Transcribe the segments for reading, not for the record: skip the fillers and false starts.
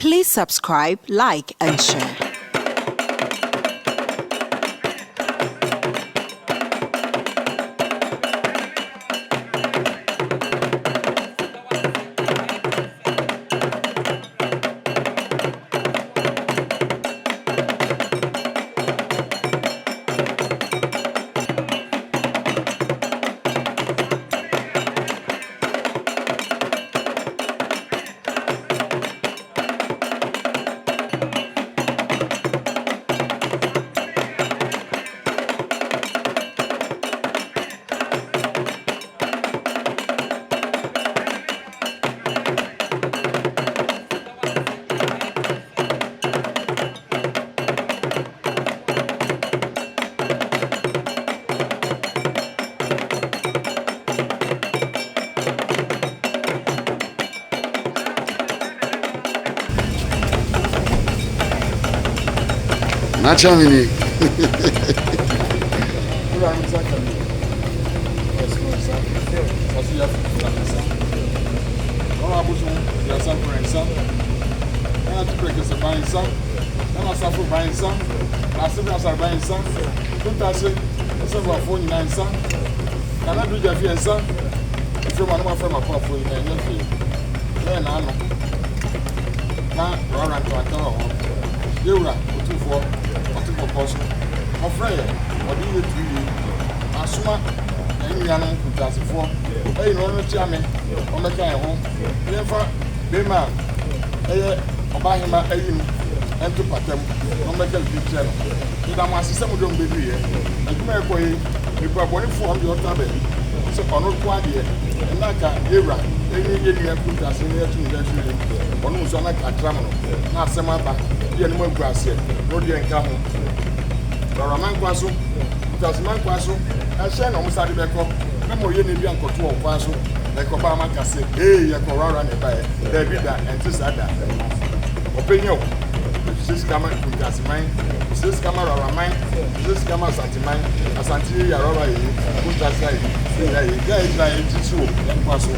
Please subscribe, like, and share. Nachamini. Otunfour, my friend, what do you do? Asuma, any young Kuntanasehene, hey, no, Okyeame, on the kind of home. Therefore, Bema, Obahima, and to Patem, no make a big channel. If I'm a system of them, baby, and you may pay, you probably form your tablet. So, on no quantity, and like a era, any Kuntanasehene to the one who's on like a trammer, not some other. No grass here, no dear come. Raman Quasso, Tasman Quasso, and Shan almost had the back. No more you need to control Quasso, like Obama can say, hey, you're Corona, there be that, and this other. Opinion. This camera Kuntanasehene, this camera Raman, this camera Santimine, a Santi Yarova, Kuntanasehene, there is like a tissue and Quasso.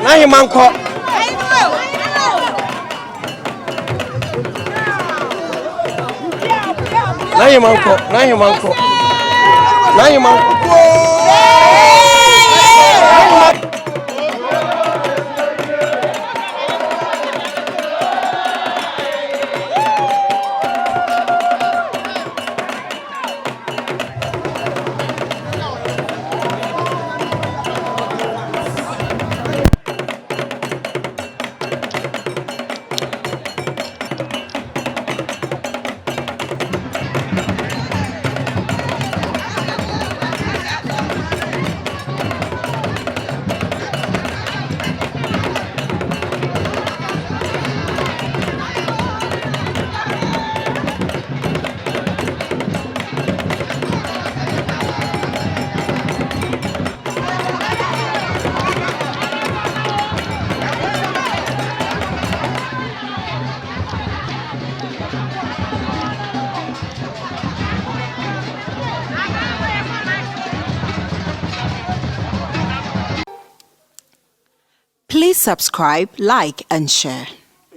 Nine manko. Nine manko. Nine manko. Nine manko. Please subscribe, like, and share.